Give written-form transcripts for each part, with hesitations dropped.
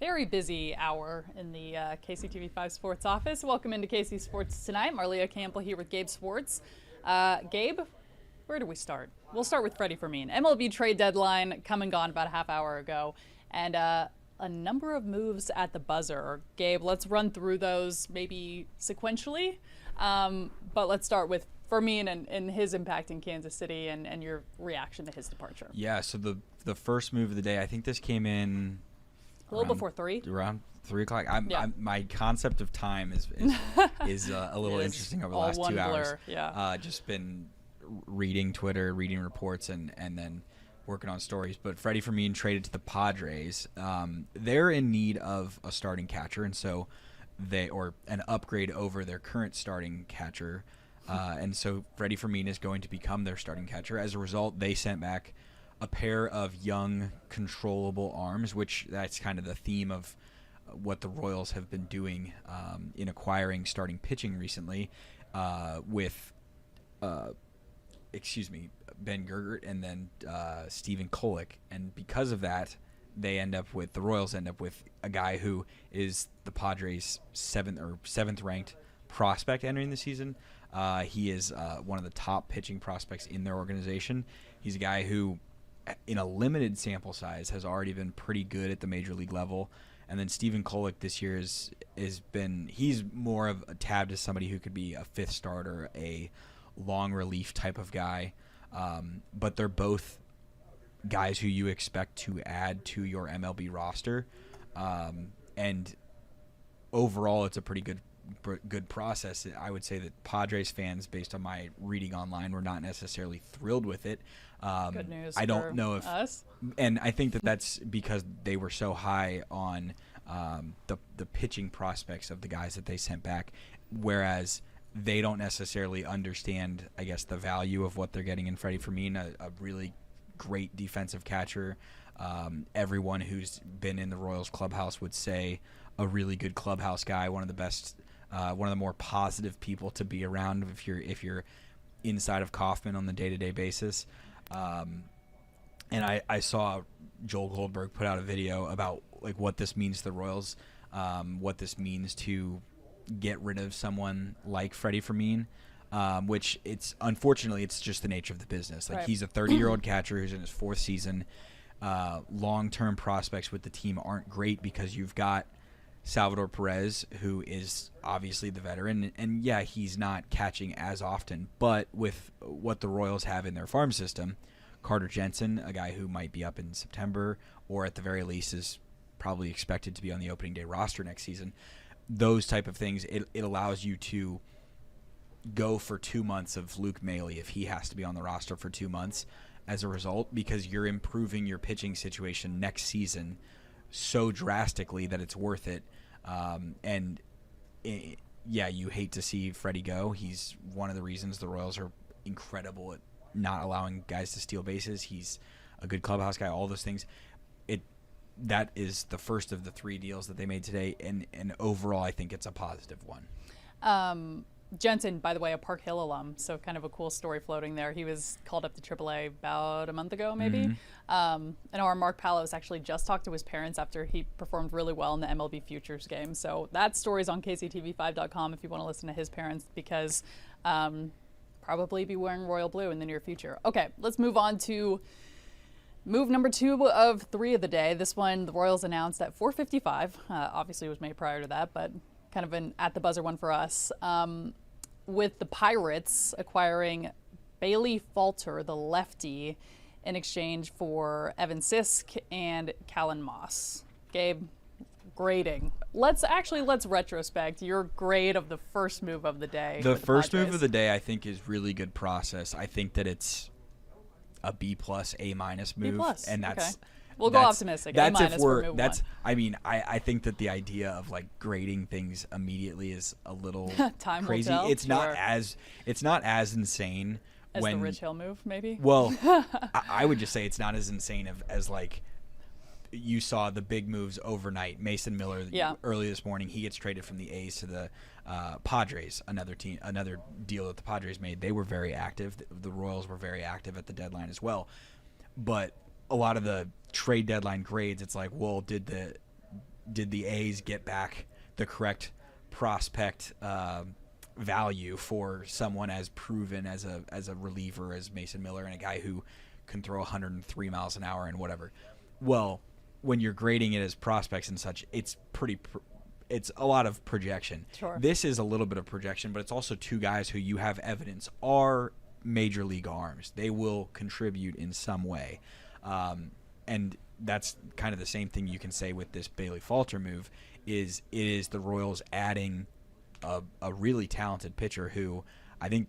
Very busy hour in the KCTV5 Sports office. Welcome into KC Sports tonight. Marleah Campbell here with Gabe Sports. Gabe, where do we start? We'll start with Freddie Fermin. MLB trade deadline come and gone about a half hour ago, and a number of moves at the buzzer. Gabe, let's run through those maybe sequentially, but let's start with Fermin and his impact in Kansas City and your reaction to his departure. Yeah, so the first move of the day, I think this came in a little before 3. Around 3 o'clock. My concept of time is a little interesting over the last 2 hours. Blur. Yeah. Just been reading Twitter, reading reports, and then working on stories. But Freddie Fermin traded to the Padres. They're in need of a starting catcher, and so an upgrade over their current starting catcher. And so Freddie Fermin is going to become their starting catcher. As a result, they sent back a pair of young, controllable arms, which that's kind of the theme of what the Royals have been doing in acquiring starting pitching recently with Ben Gergert and then Stephen Kolek. And because of that, the Royals end up with a guy who is the Padres' seventh ranked prospect entering the season. He is one of the top pitching prospects in their organization. He's a guy who, in a limited sample size, has already been pretty good at the major league level. And then Stephen Kolek this year he's more of a tabbed as somebody who could be a fifth starter, a long relief type of guy. But they're both guys who you expect to add to your MLB roster. And overall, it's a pretty good process. I would say that Padres fans, based on my reading online, were not necessarily thrilled with it. Good news. I don't know if us. And I think that's because they were so high on the pitching prospects of the guys that they sent back, whereas they don't necessarily understand, I guess, the value of what they're getting in Freddie Fermin, a really great defensive catcher. Everyone who's been in the Royals clubhouse would say a really good clubhouse guy, one of the best, one of the more positive people to be around if you're inside of Kauffman on the day-to-day basis. And I saw Joel Goldberg put out a video about like what this means to the Royals, what this means to get rid of someone like Freddie Fermin, which unfortunately it's just the nature of the business. Like, right. He's a 30-year-old catcher who's in his 4th season. Long-term prospects with the team aren't great because you've got Salvador Perez, who is obviously the veteran, and yeah, he's not catching as often, but with what the Royals have in their farm system, Carter Jensen, a guy who might be up in September, or at the very least is probably expected to be on the opening day roster next season, those type of things, it allows you to go for 2 months of Luke Maile if he has to be on the roster for 2 months as a result, because you're improving your pitching situation next season so drastically that it's worth it. You hate to see Freddie go. He's one of the reasons the Royals are incredible at not allowing guys to steal bases. He's a good clubhouse guy, all those things. That is the first of the 3 deals that they made today, and overall I think it's a positive one. Jensen, by the way, a Park Hill alum, so kind of a cool story floating there. He was called up to AAA about a month ago, maybe. Mm-hmm. And our Mark Palos actually just talked to his parents after he performed really well in the MLB Futures game. So that story's on KCTV5.com if you want to listen to his parents, because probably be wearing royal blue in the near future. Okay, let's move on to move number 2 of 3 of the day. This one, the Royals announced at 4:55. Obviously, it was made prior to that, but kind of an at-the-buzzer one for us. With the Pirates acquiring Bailey Falter, the lefty, in exchange for Evan Sisk and Callan Moss. Gabe, grading. Let's retrospect your grade of the first move of the day. The first move of the day, I think, is really good process. I think that it's a B+, A- move. B+, and that's okay. We'll go optimistic. That's A- if we're. for move that's. 1. I mean, I think that the idea of like grading things immediately is a little Time crazy. will tell. It's not as insane As when the Rich Hill move, maybe. Well, I would just say it's not as insane as like you saw the big moves overnight. Mason Miller, early this morning, he gets traded from the A's to the Padres, another deal that the Padres made. They were very active. The Royals were very active at the deadline as well. But a lot of the trade deadline grades, it's like, well, did did the A's get back the correct prospect value for someone as proven as a reliever as Mason Miller and a guy who can throw 103 miles an hour and whatever. Well, when you're grading it as prospects and such, it's it's a lot of projection. Sure. This is a little bit of projection, but it's also two guys who you have evidence are major league arms. They will contribute in some way. And that's kind of the same thing you can say with this Bailey Falter move is it is the Royals adding a really talented pitcher who I think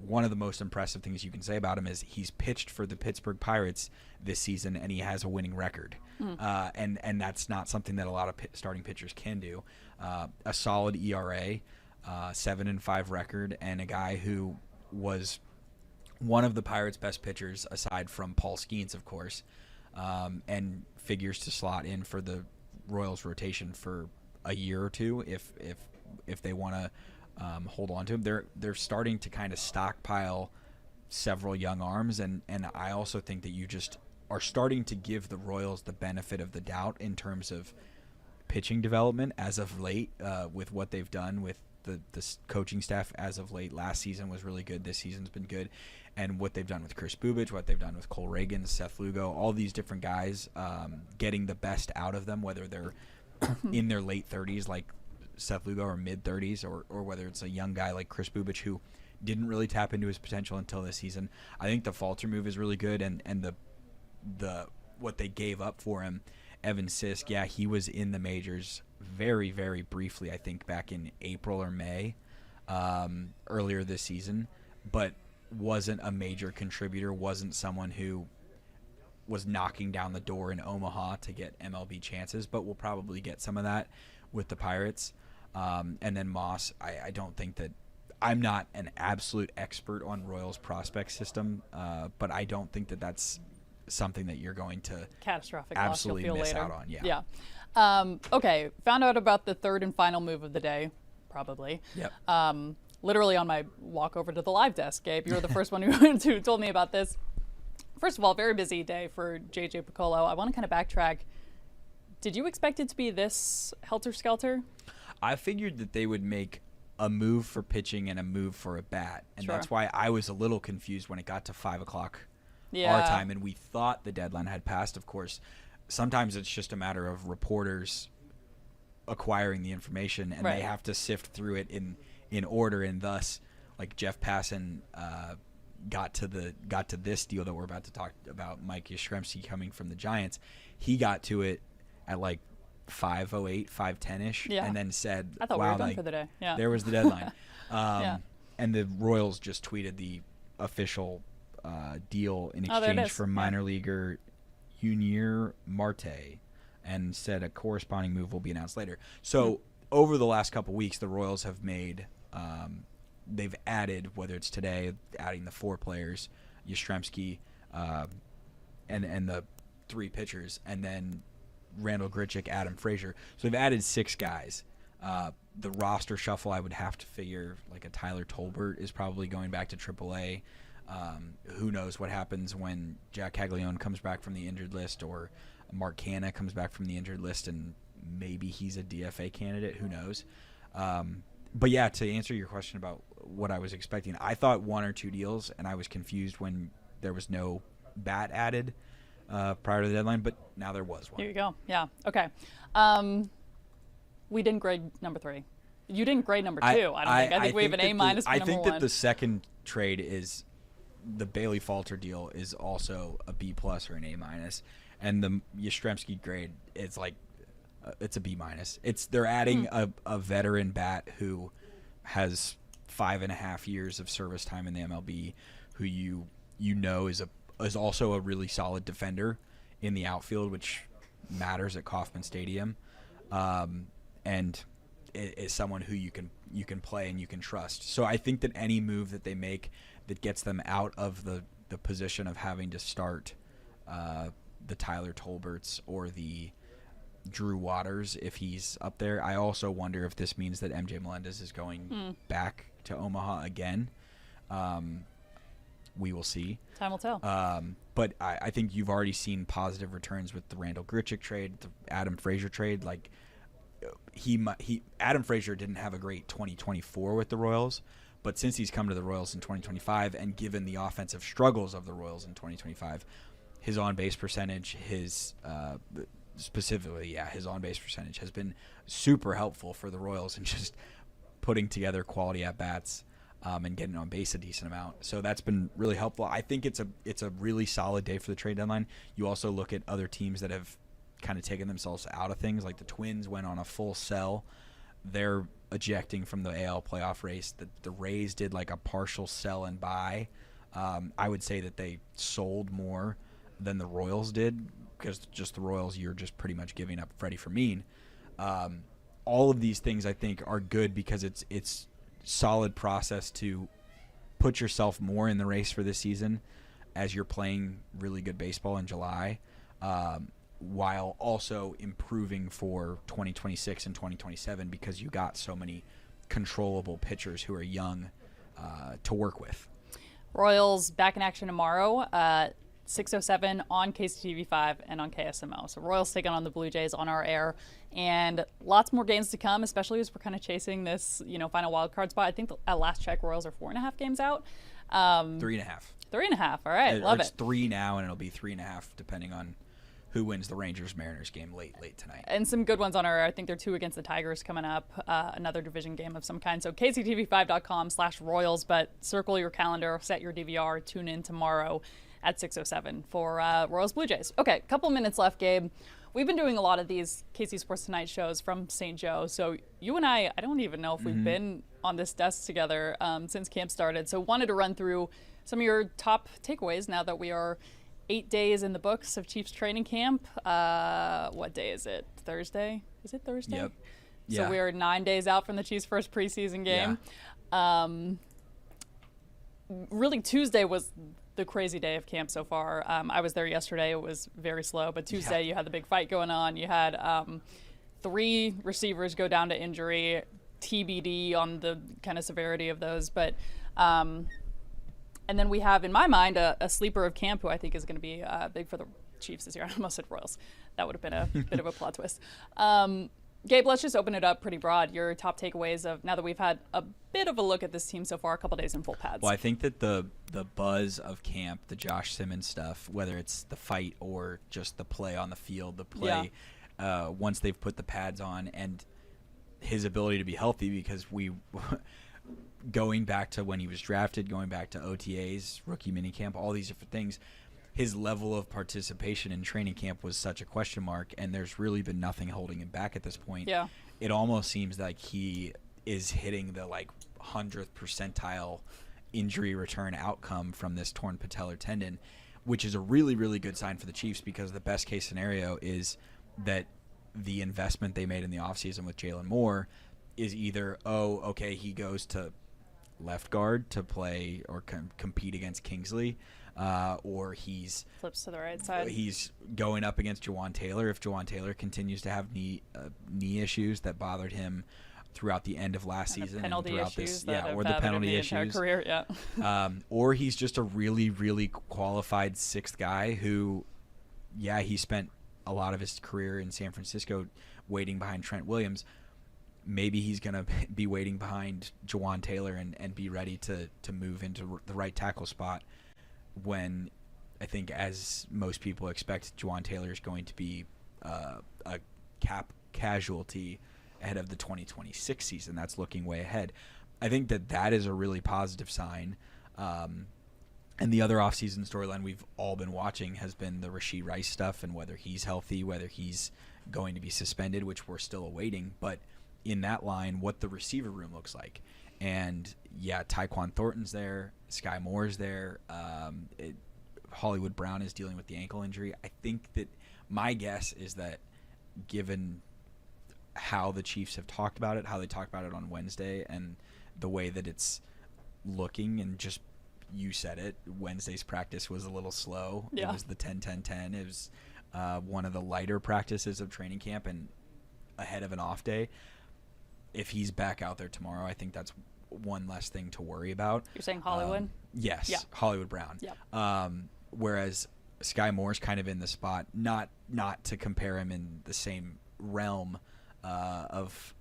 one of the most impressive things you can say about him is he's pitched for the Pittsburgh Pirates this season and he has a winning record. And that's not something that a lot of starting pitchers can do. A solid ERA, 7-5 record, and a guy who was one of the Pirates' best pitchers aside from Paul Skeens, of course, and figures to slot in for the Royals rotation for a year or two if they want to hold on to him. They're starting to kind of stockpile several young arms, and I also think that you just are starting to give the Royals the benefit of the doubt in terms of pitching development as of late with what they've done with the coaching staff as of late. Last season was really good. This season's been good. And what they've done with Chris Bubich, what they've done with Cole Reagan, Seth Lugo, all these different guys, getting the best out of them, whether they're in their late 30s like Seth Lugo or mid-30s or whether it's a young guy like Chris Bubich who didn't really tap into his potential until this season. I think the Falter move is really good, and the what they gave up for him, Evan Sisk, yeah, he was in the majors very, very briefly, I think back in April or May earlier this season, but wasn't a major contributor, wasn't someone who was knocking down the door in Omaha to get MLB chances, but will probably get some of that with the Pirates. And then Moss, I don't think that I'm not an absolute expert on Royals prospect system, but I don't think that that's something that you're going to catastrophic absolutely loss you'll miss feel later. out on. Yeah. Okay. Found out about the third and final move of the day, probably. Yep. Literally on my walk over to the live desk, Gabe. You were the first one who told me about this. First of all, very busy day for JJ Piccolo. I want to kind of backtrack. Did you expect it to be this helter-skelter? I figured that they would make a move for pitching and a move for a bat. And Sure. that's why I was a little confused when it got to 5 o'clock Yeah. our time and we thought the deadline had passed. Of course, sometimes it's just a matter of reporters acquiring the information and Right. they have to sift through it in order, and thus like Jeff Passan got to this deal that we're about to talk about, Mike Yastrzemski coming from the Giants. He got to it at like 5:08, 5:10ish, Yeah. and then said, I thought wow, we were done like, for the day. Yeah. there was the deadline. Yeah. And the Royals just tweeted the official deal in Oh, there it exchange is. for Yeah. minor leaguer Yunier Marte, and said a corresponding move will be announced later. So over the last couple weeks, the Royals have made they've added, whether it's today, adding the 4 players, Yastrzemski, and the 3 pitchers, and then Randall Grichuk, Adam Frazier. So they've added 6 guys. The roster shuffle, I would have to figure, like a Tyler Tolbert is probably going back to AAA. Who knows what happens when Jack Caglione comes back from the injured list, or Mark Canha comes back from the injured list, and maybe he's a DFA candidate. Who knows? But yeah, to answer your question about what I was expecting, I thought 1 or 2 deals, and I was confused when there was no bat added prior to the deadline, but now there was one. Here you go. Yeah. Okay. We didn't grade number 3. You didn't grade number 2. I don't think. I think we have an A- for number 1. I think that the second trade is the Bailey Falter deal is also a B+ or an A-, and the Yastrzemski grade is like it's a B-. They're adding a veteran bat who has 5.5 years of service time in the MLB, who you know is also a really solid defender in the outfield, which matters at Kauffman Stadium, and is someone who you can play and you can trust. So I think that any move that they make that gets them out of the position of having to start the Tyler Tolberts or the Drew Waters, if he's up there. I also wonder if this means that MJ Melendez is going back to Omaha again. We will see. Time will tell. But I think you've already seen positive returns with the Randall Grichuk trade, the Adam Frazier trade. Like, Adam Frazier didn't have a great 2024 with the Royals, but since he's come to the Royals in 2025 and given the offensive struggles of the Royals in 2025, his on-base percentage, his on-base percentage has been super helpful for the Royals and just putting together quality at-bats and getting on base a decent amount. So that's been really helpful. I think it's a really solid day for the trade deadline. You also look at other teams that have kind of taken themselves out of things, like the Twins went on a full sell. They're ejecting from the AL playoff race. The Rays did like a partial sell and buy. I would say that they sold more than the Royals did, because just the Royals, you're just pretty much giving up Freddie Fermin. All of these things I think are good because it's solid process to put yourself more in the race for this season as you're playing really good baseball in July, while also improving for 2026 and 2027 because you got so many controllable pitchers who are young to work with. Royals back in action tomorrow, 6:07 on KCTV5 and on KSMO. So Royals taking on the Blue Jays on our air, and lots more games to come, especially as we're kind of chasing this, final wild card spot. I think at last check, Royals are 4.5 games out. 3.5. 3.5. All right, love it. It's 3 now, and it'll be 3.5 depending on who wins the Rangers-Mariners game late tonight. And some good ones on our air. I think there are 2 against the Tigers coming up, another division game of some kind. So kctv5.com/Royals, but circle your calendar, set your DVR, tune in tomorrow at 6:07 for Royals Blue Jays. Okay, a couple minutes left, Gabe. We've been doing a lot of these KC Sports Tonight shows from St. Joe. So you and I don't even know if we've been on this desk together since camp started. So wanted to run through some of your top takeaways now that we are 8 days in the books of Chiefs training camp. What day is it? Thursday? Is it Thursday? Yep. So we are 9 days out from the Chiefs' first preseason game. Yeah. Really, Tuesday was the crazy day of camp so far. I was there yesterday. It was very slow. But Tuesday, you had the big fight going on. You had 3 receivers go down to injury, TBD on the kind of severity of those. But and then we have, in my mind, a sleeper of camp who I think is going to be big for the Chiefs this year. I almost said Royals. That would have been a bit of a plot twist. Gabe, let's just open it up pretty broad. Your top takeaways of now that we've had a bit of a look at this team so far, a couple days in full pads. Well, I think that the buzz of camp, the Josh Simmons stuff, whether it's the fight or just the play on the field, the play once they've put the pads on, and his ability to be healthy, because going back to when he was drafted, going back to OTAs, rookie minicamp, all these different things, his level of participation in training camp was such a question mark, and there's really been nothing holding him back at this point. Yeah. It almost seems like he is hitting the 100th percentile injury return outcome from this torn patellar tendon, which is a really, really good sign for the Chiefs, because the best case scenario is that the investment they made in the offseason with Jalen Moore is either, he goes to left guard to play or compete against Kingsley, or he's flips to the right side. He's going up against Jawan Taylor. If Jawan Taylor continues to have knee issues that bothered him throughout the end of last season and throughout this, or the penalty issues, career, or he's just a really, really qualified sixth guy who, he spent a lot of his career in San Francisco waiting behind Trent Williams. Maybe he's going to be waiting behind Jawan Taylor and be ready to move into the right tackle spot, when I think, as most people expect, Jawan Taylor is going to be a cap casualty ahead of the 2026 season. That's looking way ahead. I think that is a really positive sign. And the other offseason storyline we've all been watching has been the Rashee Rice stuff, and whether he's healthy, whether he's going to be suspended, which we're still awaiting. But in that line, what the receiver room looks like. And Tyquan Thornton's there, Sky Moore's there, Hollywood Brown is dealing with the ankle injury. I think that my guess is that, given how the Chiefs have talked about it, how they talked about it on Wednesday, and the way that it's looking, and just, you said it, Wednesday's practice was a little slow. Yeah. It was the 10-10-10. It was one of the lighter practices of training camp and ahead of an off day. If he's back out there tomorrow, I think that's one less thing to worry about. You're saying Hollywood? Yes, yeah. Hollywood Brown. Yeah. Whereas Sky Moore's kind of in the spot, not to compare him in the same realm, of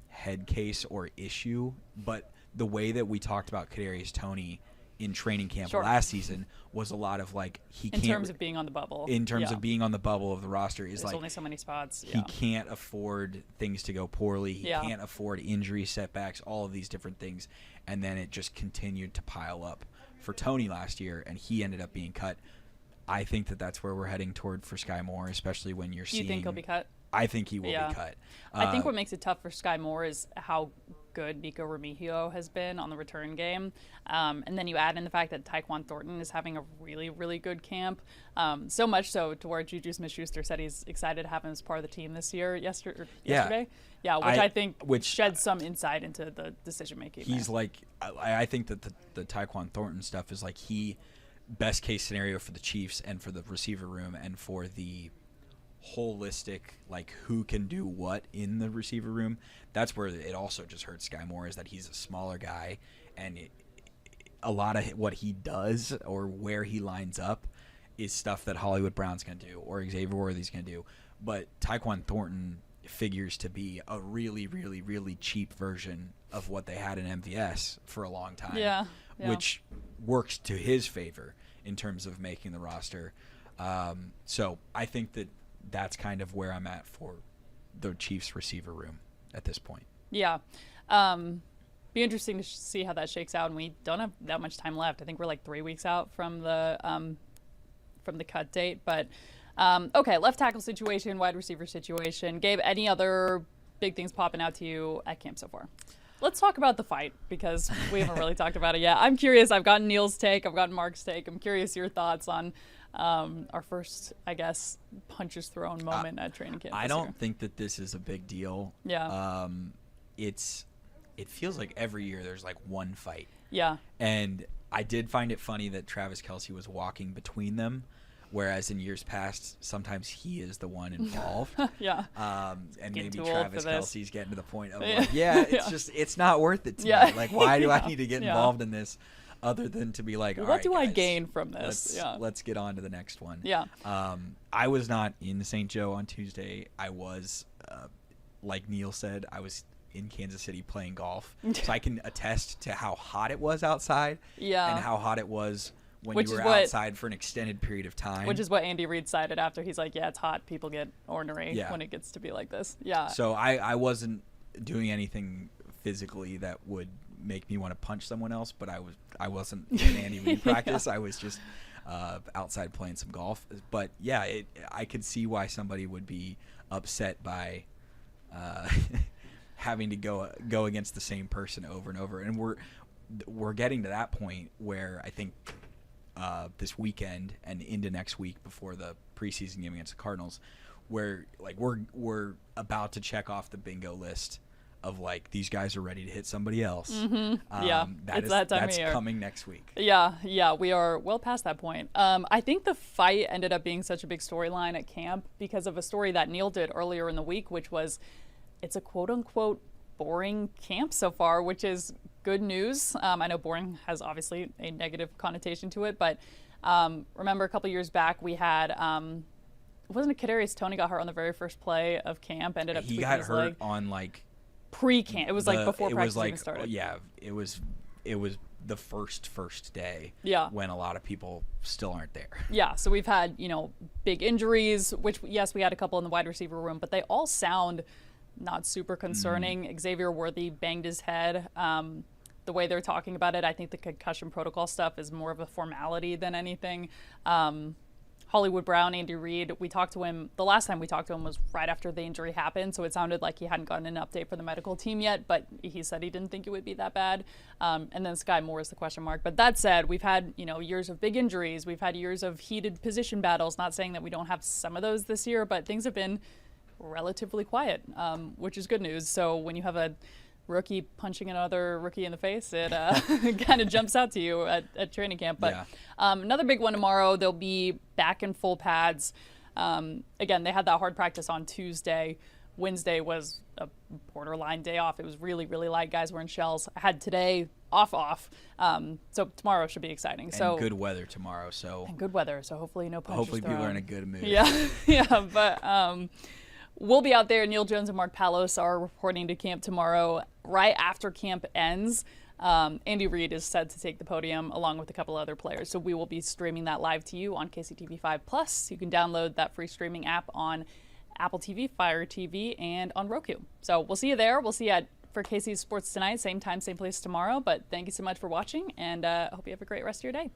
head case or issue, but the way that we talked about Kadarius Toney in training camp last season was a lot of like in terms of being on the bubble. In terms of being on the bubble of the roster, is there's like only so many spots. He can't afford things to go poorly. He can't afford injury setbacks, all of these different things, and then it just continued to pile up for Toney last year, and he ended up being cut. I think that that's where we're heading toward for Sky Moore, especially when you're seeing. You think he'll be cut? I think he will be cut. I think what makes it tough for Sky Moore is how good Nico Remigio has been on the return game. And then you add in the fact that Tyquan Thornton is having a really, really good camp. So much so to where Juju Smith-Schuster said he's excited to have him as part of the team this year, yesterday. Yeah, which I think sheds some insight into the decision-making. He's like, I think that the Tyquan Thornton stuff is like best case scenario for the Chiefs and for the receiver room and for the holistic, like who can do what in the receiver room. That's where it also just hurts Sky Moore, is that he's a smaller guy, and a lot of what he does or where he lines up is stuff that Hollywood Brown's going to do or Xavier Worthy's going to do. But Tyquan Thornton figures to be a really, really, really cheap version of what they had in MVS for a long time, which works to his favor in terms of making the roster. So I think that's kind of where I'm at for the Chiefs receiver room at this point. Yeah. Be interesting to see how that shakes out, and we don't have that much time left. I think we're like 3 weeks out from the cut date. But okay, left tackle situation, wide receiver situation. Gabe, any other big things popping out to you at camp so far? Let's talk about the fight, because we haven't really talked about it yet. I'm curious. I've gotten Neil's take. I've gotten Mark's take. I'm curious your thoughts on our first, I guess, punches thrown moment at training camp. I don't think that this is a big deal. Yeah. It feels like every year there's like one fight. Yeah. And I did find it funny that Travis Kelce was walking between them, whereas in years past, sometimes he is the one involved. Yeah. And maybe Travis Kelce's getting to the point of like, it's not worth it to me. Like, why do I need to get involved in this other than to be like, all right, what do guys, I gain from this? Let's get on to the next one. Yeah. I was not in St. Joe on Tuesday. I was, like Neil said, I was in Kansas City playing golf. So I can attest to how hot it was outside. Yeah. And how hot it was when you were outside for an extended period of time. Which is what Andy Reid cited after. He's like, it's hot. People get ornery when it gets to be like this. Yeah. So I wasn't doing anything physically that would make me want to punch someone else, but I wasn't in Andy Reid practice. I was just outside playing some golf. But yeah, I could see why somebody would be upset by having to go against the same person over and over. And we're getting to that point where I think this weekend and into next week before the preseason game against the Cardinals, where like we're about to check off the bingo list of like, these guys are ready to hit somebody else. Mm-hmm. That's coming next week. Yeah, we are well past that point. I think the fight ended up being such a big storyline at camp because of a story that Neil did earlier in the week, which was, it's a quote-unquote boring camp so far, which is good news. I know boring has obviously a negative connotation to it, but remember a couple years back we had, wasn't it Kadarius Toney got hurt on the very first play of camp, ended up he got hurt on like pre-camp. It was like before practice even started. Yeah, it was the first day. Yeah. When a lot of people still aren't there. Yeah, so we've had, big injuries, which yes, we had a couple in the wide receiver room, but they all sound not super concerning. Xavier Worthy banged his head. The way they're talking about it, I think the concussion protocol stuff is more of a formality than anything. Hollywood Brown, Andy Reid, we talked to him, the last time we talked to him was right after the injury happened, so it sounded like he hadn't gotten an update for the medical team yet, but he said he didn't think it would be that bad. And then Sky Moore is the question mark. But that said, we've had, years of big injuries. We've had years of heated position battles. Not saying that we don't have some of those this year, but things have been relatively quiet, which is good news. So when you have a rookie punching another rookie in the face, it kind of jumps out to you at training camp. But another big one tomorrow, they'll be back in full pads. Again, they had that hard practice on Tuesday. Wednesday was a borderline day off. It was really, really light. Guys were in shells. I had today off. So tomorrow should be exciting. And good weather tomorrow. And good weather. So hopefully no punches Hopefully thrown. People are in a good mood. Yeah. But we'll be out there. Neil Jones and Mark Palos are reporting to camp tomorrow right after camp ends. Andy Reid is set to take the podium along with a couple other players. So we will be streaming that live to you on KCTV5 Plus. You can download that free streaming app on Apple TV, Fire TV, and on Roku. So we'll see you there. We'll see you for KC Sports Tonight, same time, same place tomorrow. But thank you so much for watching, and I hope you have a great rest of your day.